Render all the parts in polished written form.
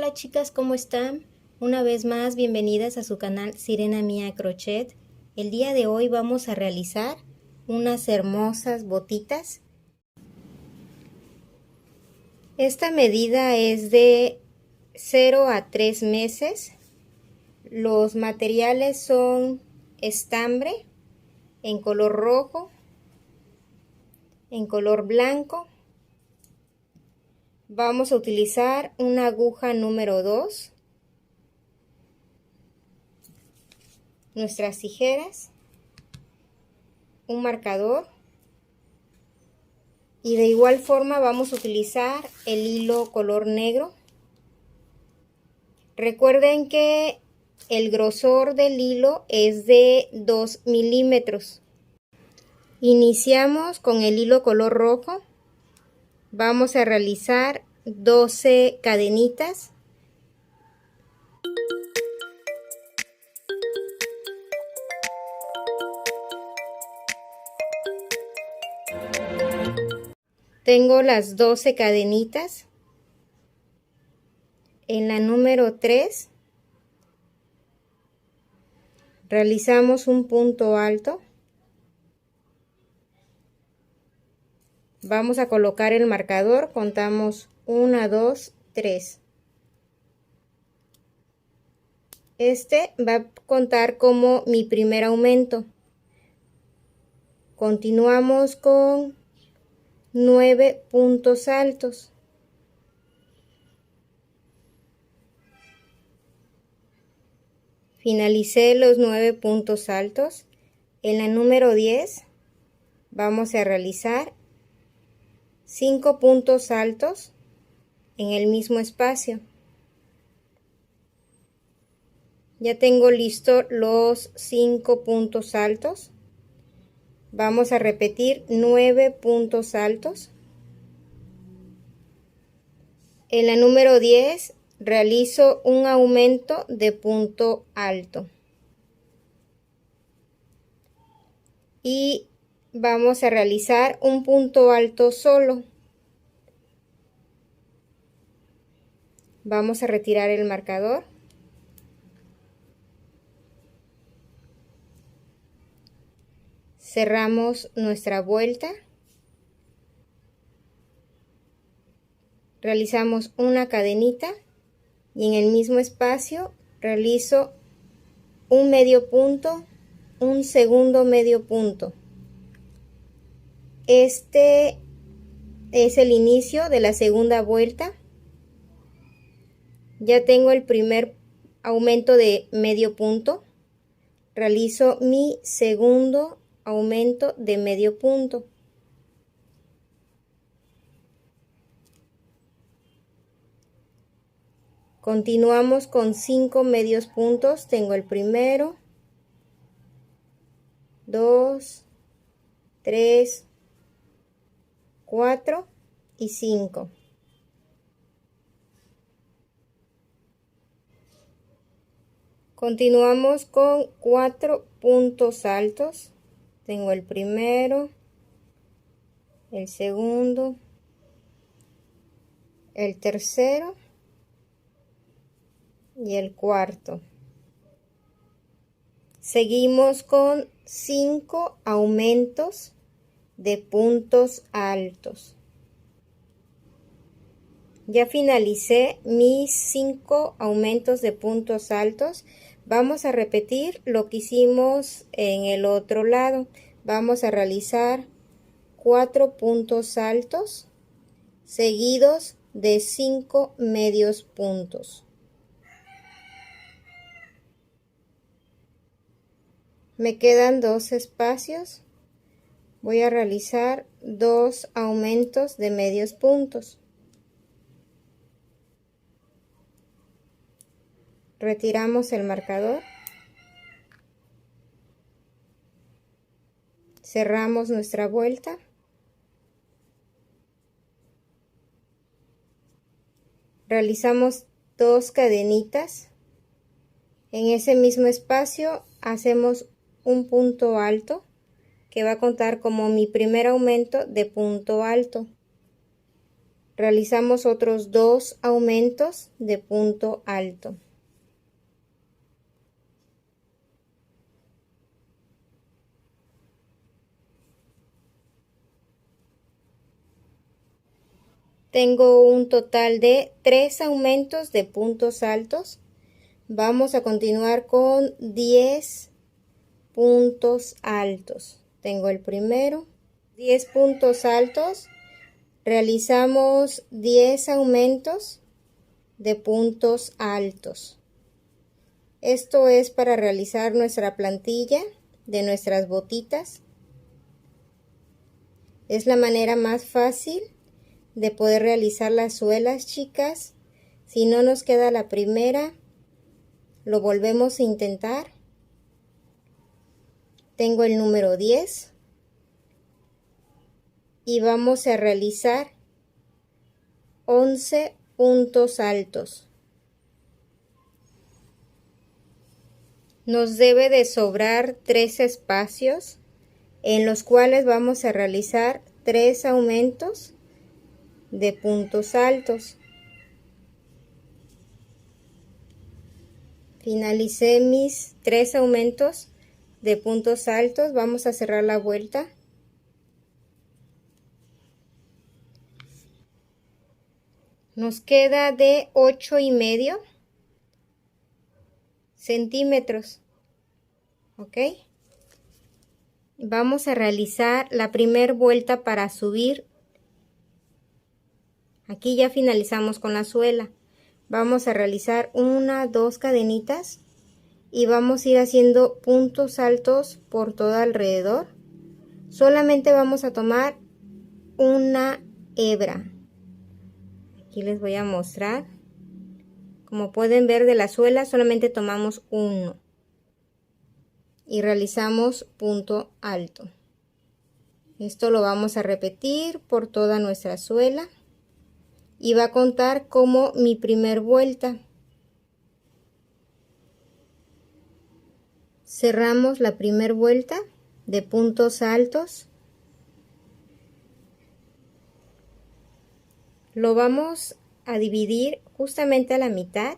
Hola chicas, ¿cómo están? Una vez más, bienvenidas a su canal Sirena Mía Crochet. El día de hoy vamos a realizar unas hermosas botitas. Esta medida es de 0 a 3 meses. Los materiales son estambre en color rojo, en color blanco. Vamos a utilizar una aguja número 2, nuestras tijeras, un marcador y de igual forma vamos a utilizar el hilo color negro. Recuerden que el grosor del hilo es de 2 milímetros. Iniciamos con el hilo color rojo. Vamos a realizar 12 cadenitas. Tengo las 12 cadenitas. En la número 3 realizamos un punto alto. Vamos a colocar el marcador, contamos 1, 2, 3. Este va a contar como mi primer aumento. Continuamos con 9 puntos altos. Finalicé los 9 puntos altos. En la número 10 vamos a realizar 5 puntos altos en el mismo espacio. Ya tengo listo los 5 puntos altos. Vamos a repetir 9 puntos altos. En la número 10 realizo un aumento de punto alto. Y vamos a realizar un punto alto solo. Vamos a retirar el marcador. Cerramos nuestra vuelta. Realizamos una cadenita y en el mismo espacio realizo un medio punto, un segundo medio punto. Este es el inicio de la segunda vuelta. Ya tengo el primer aumento de medio punto. Realizo mi segundo aumento de medio punto. Continuamos con 5 medios puntos. Tengo el primero, 2, 3, 4 y 5. Continuamos con 4 puntos altos. Tengo el primero, el segundo, el tercero y el cuarto. Seguimos con 5 aumentos de puntos altos. Ya finalicé mis 5 aumentos de puntos altos. Vamos a repetir lo que hicimos en el otro lado. Vamos a realizar 4 puntos altos seguidos de 5 medios puntos. Me quedan 2 espacios. Voy a realizar 2 aumentos de medios puntos. Retiramos el marcador. Cerramos nuestra vuelta. Realizamos 2 cadenitas. En ese mismo espacio hacemos un punto alto que va a contar como mi primer aumento de punto alto. Realizamos otros 2 aumentos de punto alto. Tengo un total de 3 aumentos de puntos altos. Vamos a continuar con 10 puntos altos. Tengo el primero, 10 puntos altos. Realizamos 10 aumentos de puntos altos. Esto es para realizar nuestra plantilla de nuestras botitas. Es la manera más fácil de poder realizar las suelas, chicas. Si no nos queda la primera, lo volvemos a intentar. Tengo el número 10 y vamos a realizar 11 puntos altos. Nos debe de sobrar 3 espacios en los cuales vamos a realizar 3 aumentos de puntos altos. Finalicé mis 3 aumentos de puntos altos. Vamos a cerrar la vuelta. Nos queda de 8,5 centímetros. ¿Ok? Vamos a realizar la primera vuelta para subir. Aquí ya finalizamos con la suela. Vamos a realizar 1, 2 cadenitas y vamos a ir haciendo puntos altos por todo alrededor. Solamente vamos a tomar una hebra. Aquí les voy a mostrar. Como pueden ver, de la suela solamente tomamos uno y realizamos punto alto. Esto lo vamos a repetir por toda nuestra suela y va a contar como mi primer vuelta. Cerramos la primera vuelta de puntos altos. Lo vamos a dividir justamente a la mitad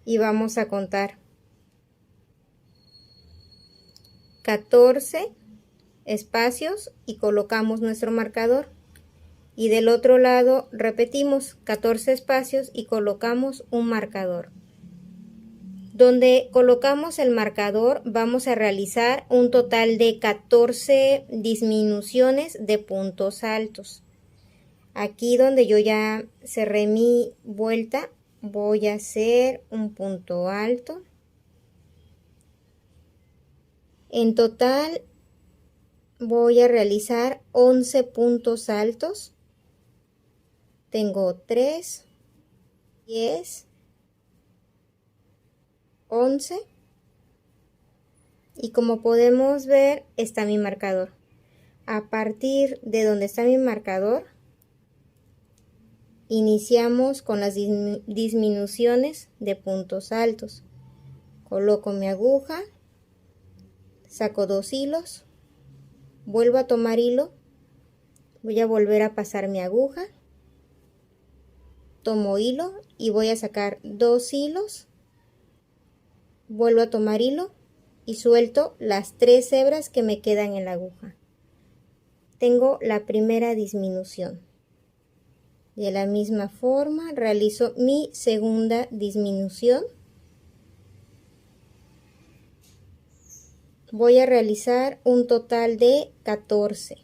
y vamos a contar 14 espacios y colocamos nuestro marcador, y del otro lado repetimos 14 espacios y colocamos un marcador. Donde colocamos el marcador vamos a realizar un total de 14 disminuciones de puntos altos. Aquí donde yo ya cerré mi vuelta voy a hacer un punto alto. En total voy a realizar 11 puntos altos. Tengo 3, 10, 11 y como podemos ver está mi marcador. A partir de donde está mi marcador iniciamos con las disminuciones de puntos altos. Coloco mi aguja, saco 2 hilos, vuelvo a tomar hilo, voy a volver a pasar mi aguja, tomo hilo y voy a sacar 2 hilos, vuelvo a tomar hilo y suelto las 3 hebras que me quedan en la aguja. Tengo la primera disminución. De la misma forma realizo mi segunda disminución. Voy a realizar un total de 14.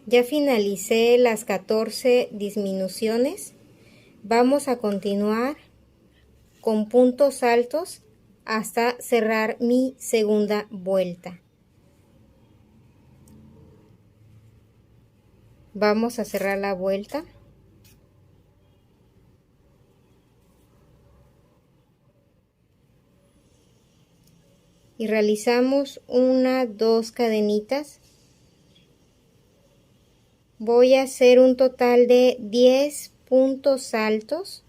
Ya finalicé las 14 disminuciones. Vamos a continuar con puntos altos hasta cerrar mi segunda vuelta. Vamos a cerrar la vuelta. Y realizamos 1, 2 cadenitas. Voy a hacer un total de 10 puntos altos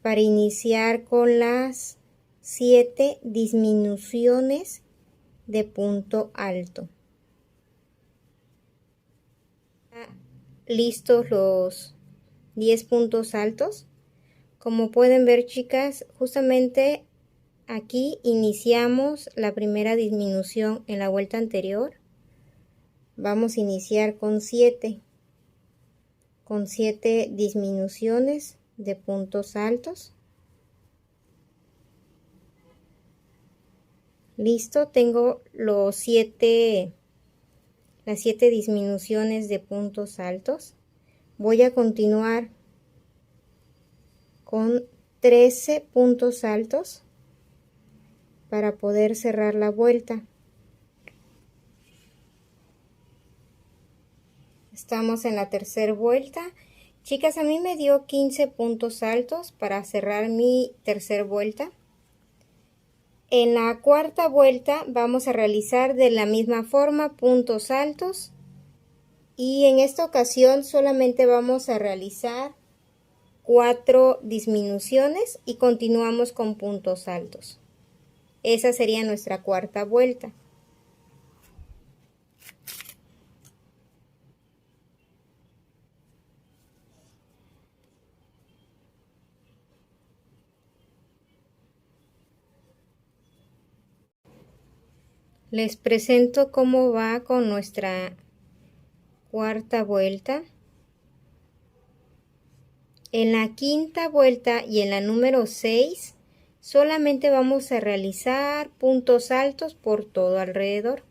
para iniciar con las 7 disminuciones de punto alto. Listos los 10 puntos altos. Como pueden ver, chicas, justamente aquí iniciamos la primera disminución en la vuelta anterior. Vamos a iniciar con 7 disminuciones de puntos altos. Listo, tengo las 7 disminuciones de puntos altos. Voy a continuar con 13 puntos altos para poder cerrar la vuelta. Estamos en la tercera vuelta. Chicas, a mí me dio 15 puntos altos para cerrar mi tercera vuelta. En la cuarta vuelta vamos a realizar de la misma forma puntos altos. Y en esta ocasión solamente vamos a realizar 4 disminuciones y continuamos con puntos altos. Esa sería nuestra cuarta vuelta. Les presento cómo va con nuestra cuarta vuelta. En la quinta vuelta y en la número 6 solamente vamos a realizar puntos altos por todo alrededor.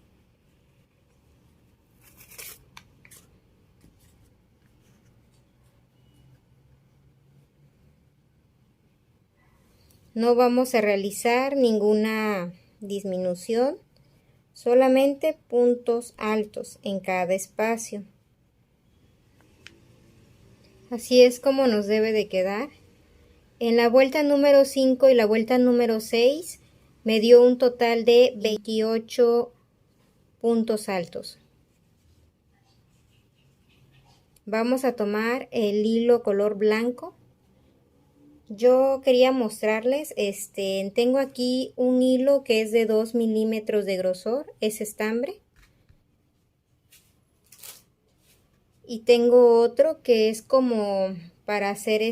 No vamos a realizar ninguna disminución, solamente puntos altos en cada espacio. Así es como nos debe de quedar. En la vuelta número 5 y la vuelta número 6 me dio un total de 28 puntos altos. Vamos a tomar el hilo color blanco. Yo quería mostrarles, tengo aquí un hilo que es de 2 milímetros de grosor, es estambre. Y tengo otro que es como para hacer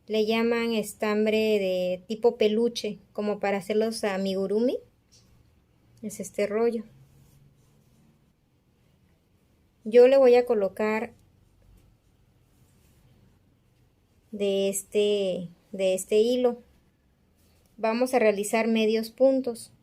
le llaman estambre de tipo peluche, como para hacer los amigurumi. Es este rollo. Yo le voy a colocar de este hilo. Vamos a realizar medios puntos.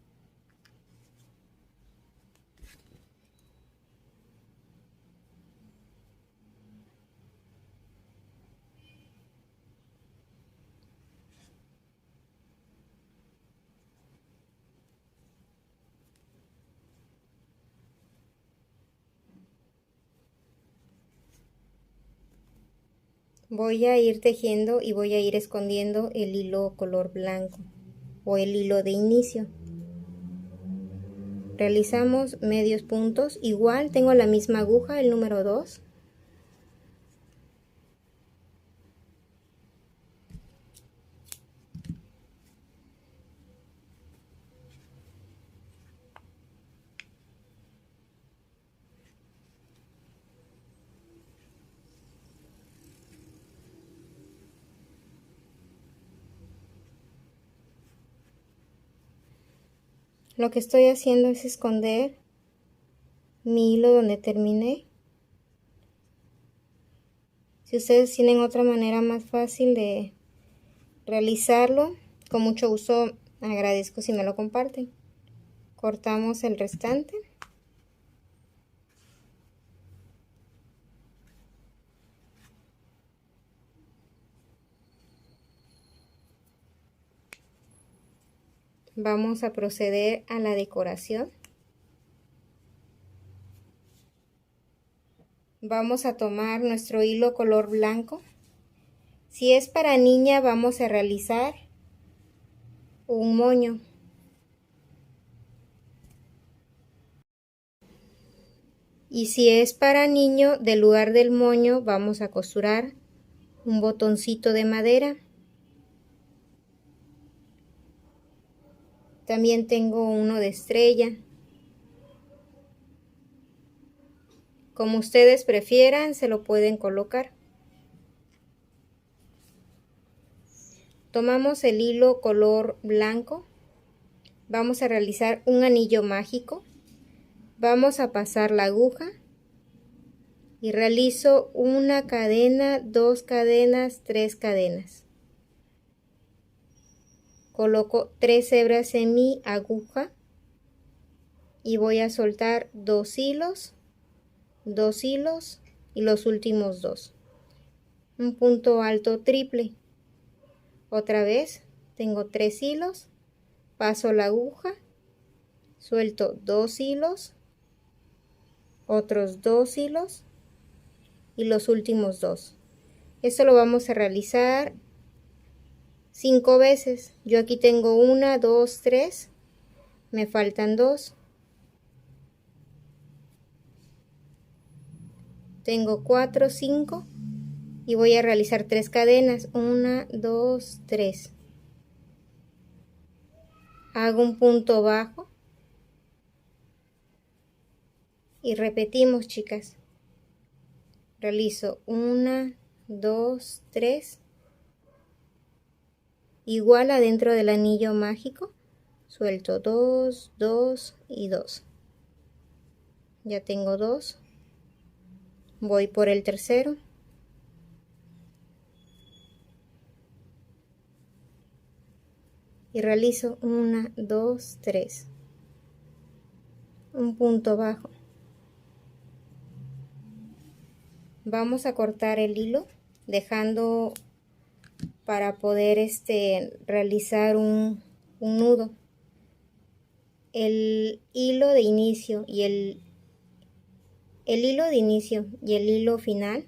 Voy a ir tejiendo y voy a ir escondiendo el hilo color blanco o el hilo de inicio. Realizamos medios puntos. Igual tengo la misma aguja, el número 2. Lo que estoy haciendo es esconder mi hilo donde terminé. Si ustedes tienen otra manera más fácil de realizarlo, con mucho gusto agradezco si me lo comparten. Cortamos el restante. Vamos a proceder a la decoración. Vamos a tomar nuestro hilo color blanco. Si es para niña, vamos a realizar un moño. Y si es para niño, del lugar del moño vamos a costurar un botoncito de madera. También tengo uno de estrella. Como ustedes prefieran, se lo pueden colocar. Tomamos el hilo color blanco. Vamos a realizar un anillo mágico. Vamos a pasar la aguja. Y realizo una cadena, 2 cadenas, 3 cadenas. Coloco 3 hebras en mi aguja. Y voy a soltar 2 hilos y los últimos 2. Un punto alto triple. Otra vez tengo 3 hilos, paso la aguja, suelto 2 hilos, otros 2 hilos y los últimos 2. Esto lo vamos a realizar 5 veces. Yo aquí tengo 1, 2, 3, me faltan 2. Tengo 4, 5 y voy a realizar 3 cadenas. 1, 2, 3. Hago un punto bajo y repetimos, chicas. Realizo 1, 2, 3. Igual adentro del anillo mágico, suelto 2, 2 y 2. Ya tengo 2. Voy por el tercero. Y realizo 1, 2, 3. Un punto bajo. Vamos a cortar el hilo, dejando para poder realizar un nudo. El hilo de inicio y el hilo de inicio y el hilo final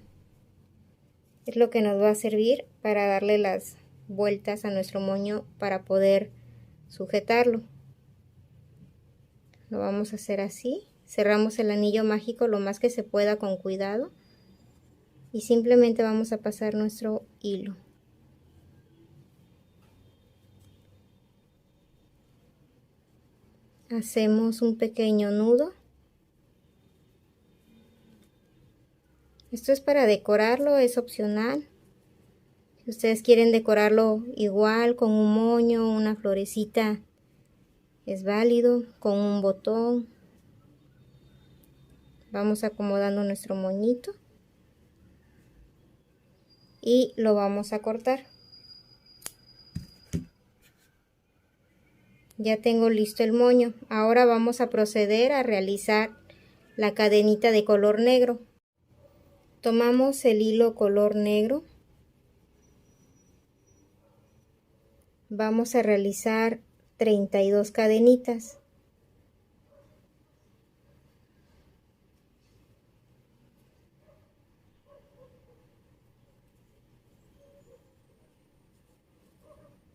es lo que nos va a servir para darle las vueltas a nuestro moño para poder sujetarlo. Lo vamos a hacer así. Cerramos el anillo mágico lo más que se pueda con cuidado y simplemente vamos a pasar nuestro hilo. Hacemos un pequeño nudo. Esto es para decorarlo, es opcional. Si ustedes quieren decorarlo igual con un moño, una florecita, es válido, con un botón. Vamos acomodando nuestro moñito y lo vamos a cortar. Ya tengo listo el moño. Ahora vamos a proceder a realizar la cadenita de color negro. Tomamos el hilo color negro. Vamos a realizar 32 cadenitas.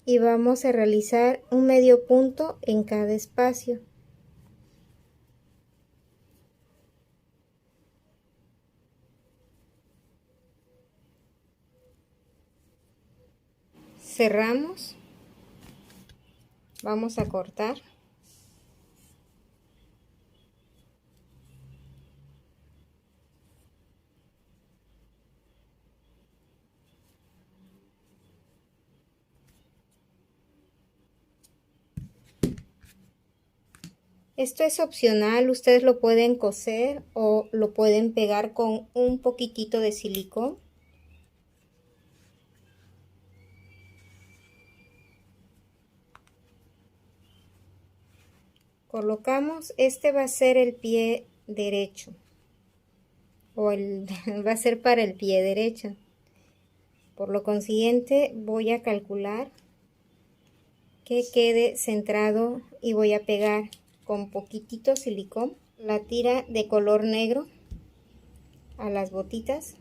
Y vamos a realizar un medio punto en cada espacio. Cerramos. Vamos a cortar. Esto es opcional, ustedes lo pueden coser o lo pueden pegar con un poquitito de silicón. Colocamos, este va a ser el pie derecho o va a ser para el pie derecho. Por lo consiguiente voy a calcular que quede centrado y voy a pegar con poquitito silicón la tira de color negro a las botitas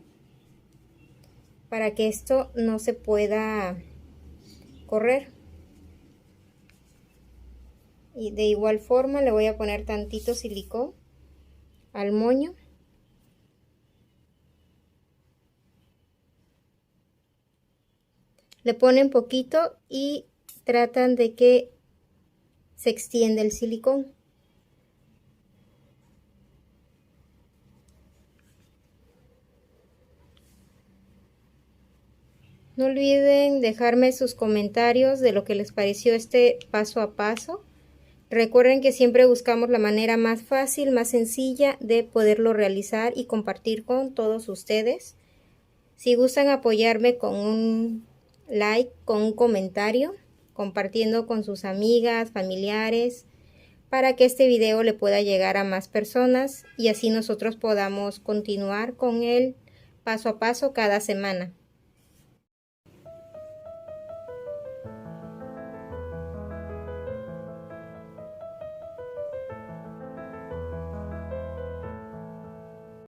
para que esto no se pueda correr. Y de igual forma le voy a poner tantito silicón al moño. Le ponen poquito y tratan de que se extiende el silicón. No olviden dejarme sus comentarios de lo que les pareció este paso a paso. Recuerden que siempre buscamos la manera más fácil, más sencilla de poderlo realizar y compartir con todos ustedes. Si gustan apoyarme con un like, con un comentario, compartiendo con sus amigas, familiares, para que este video le pueda llegar a más personas y así nosotros podamos continuar con el paso a paso cada semana.